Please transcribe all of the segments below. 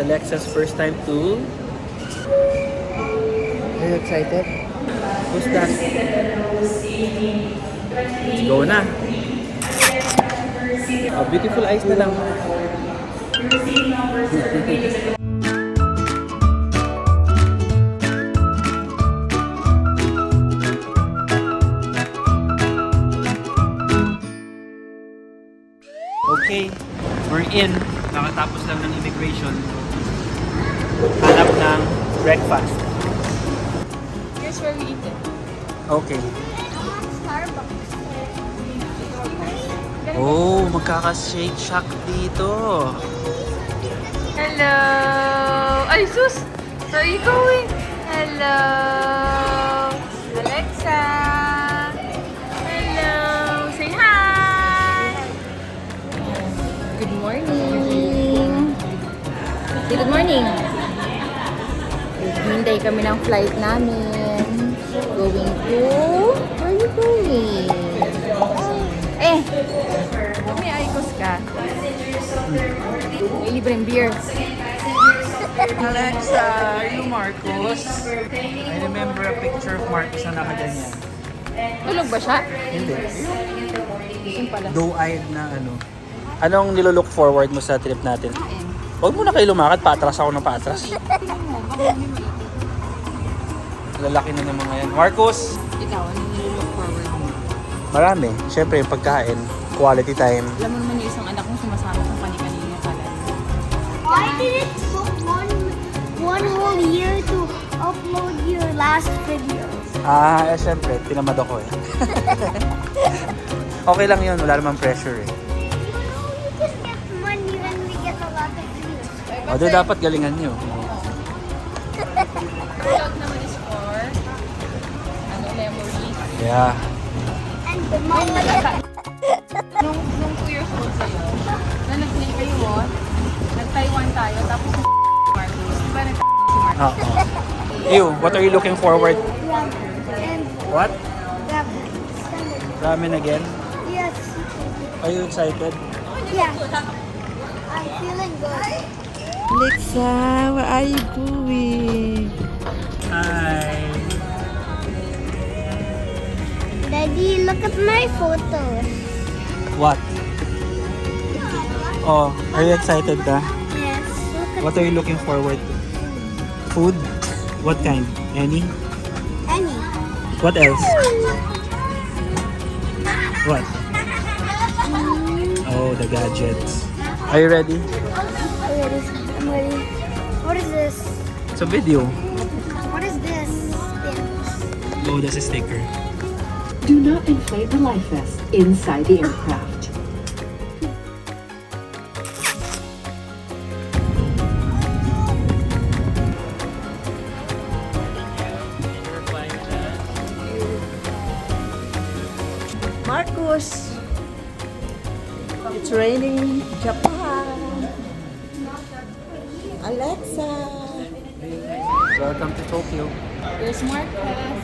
Alexa's first time to... Are you excited? Who's that? Let's go na. Oh, beautiful eyes na lang. Okay, we're in. Nakatapos lang ng immigration. Hanap ng breakfast. Here's where we eat it. Okay. Starbucks. Oh, magkaka-shake shack dito. Hello! Ay, sus! So you going? Hello! Alexa! Hello! Say hi! Good morning! Say good morning! Hintay kami ng flight namin. Going to... Where are you going? May Icos ka. May libreng beer. Alexa, are you Marcos? I remember a picture of Marcos na nakaganyan. Tulog ba siya? Hindi. Gising pala. Doe-eyed na ano. Anong nilolook forward mo sa trip natin? Huwag mo na kayo lumakad, patras ako ng patras. Lalaki na ng mga yan. Marcos! Ikaw, ano nilook forward mo? Marami. Siyempre, yung pagkain, quality time. Alam mo naman yung isang anak kong sumasama sa kani-kanina pala. Why did it took one whole year to upload your last video? Siyempre, tinamad ako eh. Okay lang yun, wala namang pressure eh. You just get money when we get a lot of views. O, di dapat galingan nyo. Result naman is for memory. Yeah. And the money. Nung 2 years old sa'yo, na nag-play kayo, nag-Taiwan tayo, tapos Marcos. Di ba si Marcos? Oo. You, what are you looking forward? And What? ramen. Ramen again? Yes. Are you excited? Yeah. I'm feeling good. Alexa, where are you going? Hi. Daddy, look at my photos. What? Oh, are you excited ka? Yes. Look at What are you looking forward to? Food? What kind? Any? Annie. What else? What? Oh, the gadgets. Are you ready? I'm ready. What is this? It's a video. What is this? Oh, that's a sticker. Do not inflate the life vest inside the aircraft. Marcos, it's raining Japan. Alexa. Welcome to Tokyo. Here's Marcos.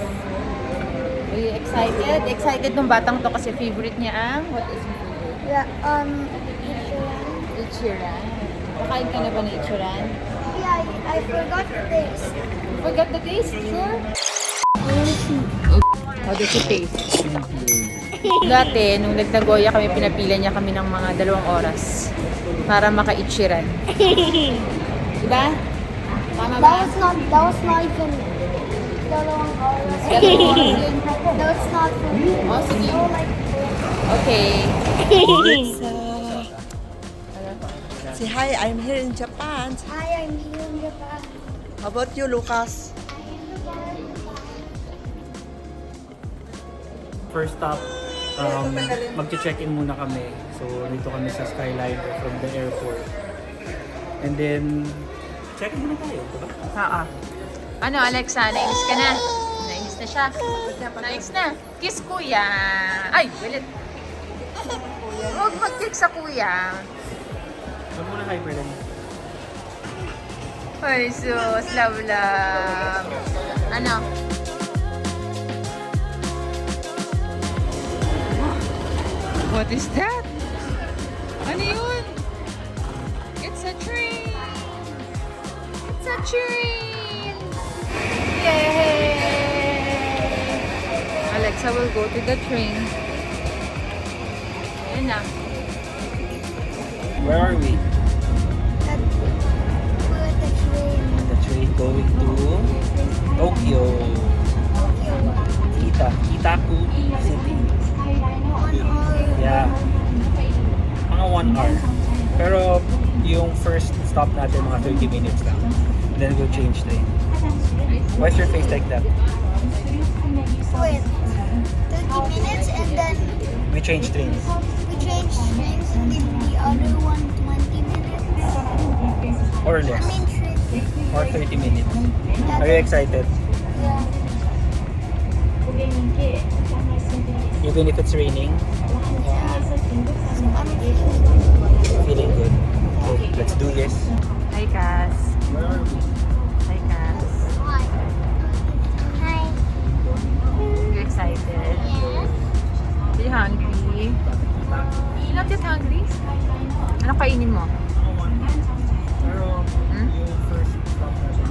Are you excited? Excited nung batang to kasi favorite niya ang... What is your favorite? Yeah, Ichiran. Kakain ka na ba ng Ichiran? yeah, I forgot the taste. You forgot the taste? Sure? How does it taste? Dati, nung nag-Nagoya kami, pinapila niya kami ng mga 2 oras para maka-Ichiran. Diba? Tama ba? That was not even dalawang oras. That was not for me. Oh, sige. Okay. Alexa. Say hi, I'm here in Japan. Hi, I'm here in Japan. How about you, Lucas? First stop, mag-check-in muna kami. So, dito kami sa Skyline from the airport. And then, check-in muna tayo, diba? Ano, Alexa? Nainis ka na? Nainis na siya. Nainis na. Kiss kuya. Ay, bilit. Huwag mag-kick sa kuya. Huwag muna hyperland. Ay, sus. Love. Ano? What is that? Ano yun? It's a tree. train! Yay! Alexa will go to the train. Ayan na. Where are we? We're at the train. The train going to Tokyo. Kitaku City. 1 hour. Yeah. Mga 1 hour. Pero yung first stop natin mga 30 minutes lang. And then we'll change train. Why's your face like that? Wait. 30 minutes and then We change trains. we change trains and then the other one 20 minutes. Or I less. mean train. Or 30 minutes. Are you excited? Yeah. Even if it's raining? I'm Feeling good. Okay, let's do this. Hi, Cass. Where are we? Hi, Cass. Hi. Hi. You excited? Yes. Are you hungry? You're not yet hungry? Ano kainin mo? Pero Hmm? yung first stop natin.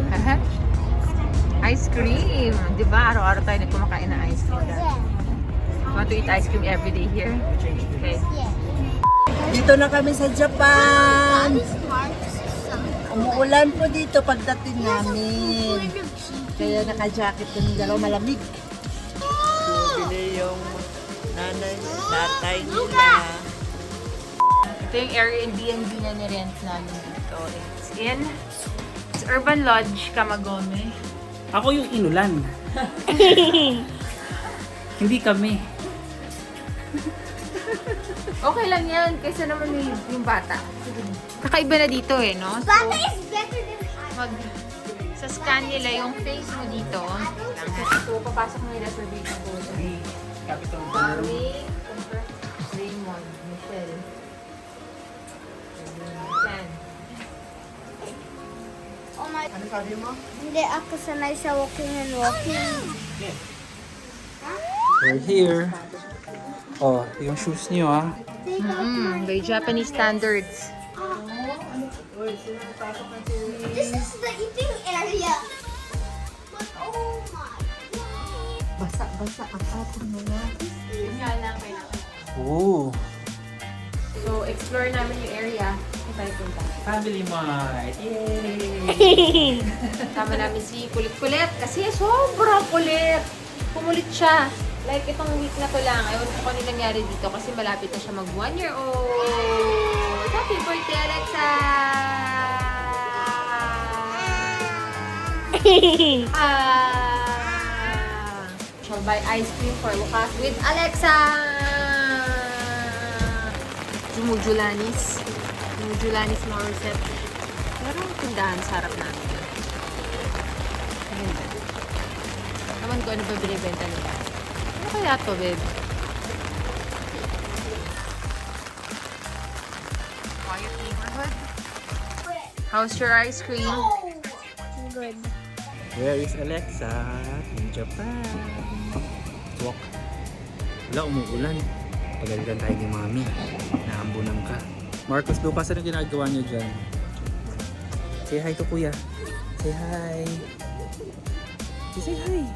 Aha. Ice cream! Di ba? Araw-araw tayo nagkumakain ng ice cream. Yeah. You want to eat ice cream every day here? Okay. Yeah. Dito na kami sa Japan. This park is something. Umuulan po dito pagdating namin. Kaya naka-jacket kami dalawa, malamig. Bili yung nanay, tatay nila. Ito yung Airbnb na nirent namin dito. It's Urban Lodge, Kamagome. Ako yung inulan. Hindi kami. Okay lang yan, kaysa naman yung bata. Kakaiba na dito eh, no? So, Bata is better than sa scan nila yung face mo dito. So, papasok mo yung reservation code. Capital Sorry, Raymond, Michelle. Scan. Oh my. Ano sabi mo? Hindi ako sanay sa walking and walking. We're here. Oh, yung shoes niyo ah. By Japanese standards. This is the eating area. But oh my god. Basa-basa ang ating mga. Yun nga lang kailangan. Ooh. So, explore namin yung area. Kung tayo punta. Family Mart. Yay! Tama namin si Kulit-Kulit kasi sobrang kulit. Pumulit siya. Like, itong week na to lang. Ewan ko kung ano nangyari dito kasi malapit na siya mag 1 year old. Happy birthday, Alexa! Shall buy ice cream for Lucas with Alexa! Jumujulanis. Jumujulanis Morissette. Pero ang tindahan sa harap namin. Ganda. Naman ko ano ba binibenta nila. Ano kaya to, babe? Quiet neighborhood. How's your ice cream? Good. Where is Alexa? In Japan. Let's walk. Wala, umuulan. Pagalitan tayo ni Mami. Naambunan ka. Marcos, Lucas, ano ginagawa niyo dyan? Say hi to Kuya. Say hi. Say hi.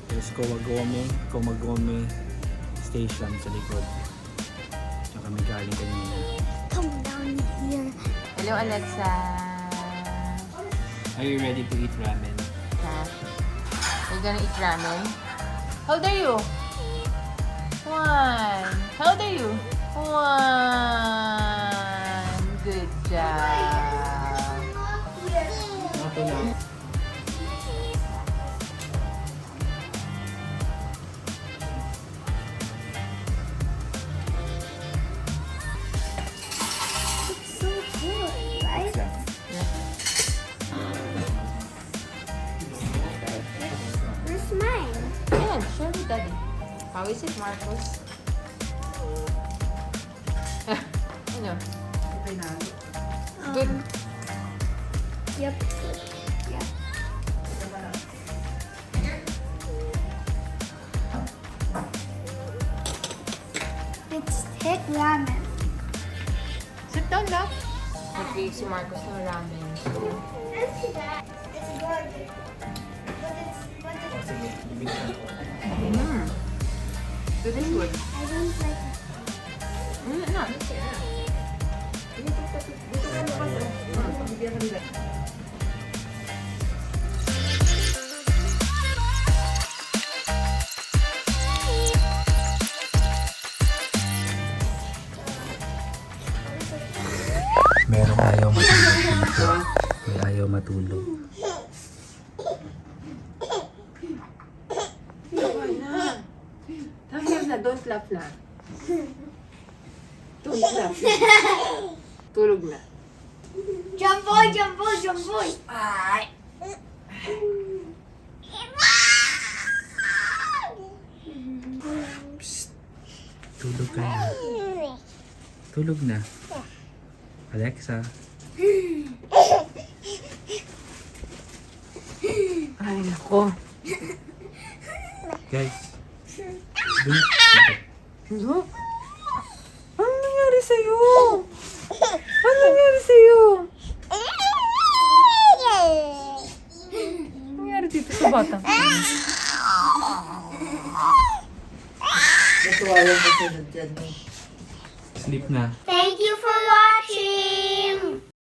There's Komagome Station sa likod. Diyan kami galing kanina. Come down here. Hello, Alexa. Are you ready to eat ramen? You're gonna eat ramen? How old are you? 1. How old are you? 1. Good job. Ako na. It's so good, right? Where's mine? Ayan, show me daddy. How is it, Marcos? Ano? Good. Yep. Yeah. It's thick ramen. Don't laugh. Nag-crave si Marcos ng ramen. It's gorgeous. This is good. I don't like it. No, it's Merong ayaw matulog dito. May ayaw matulog. Don't laugh na. Don't laugh. Tulog na. Jump boy, jump boy, jump boy. Tulog ka na. Tulog na. Alexa. Ay, nako. Guys. Dun. Ano? Ano nangyari sa'yo? Ano nangyari sa'yo? Ano nangyari dito sa bata? Natuwa yung masunod dyan. Sleep na. Thank you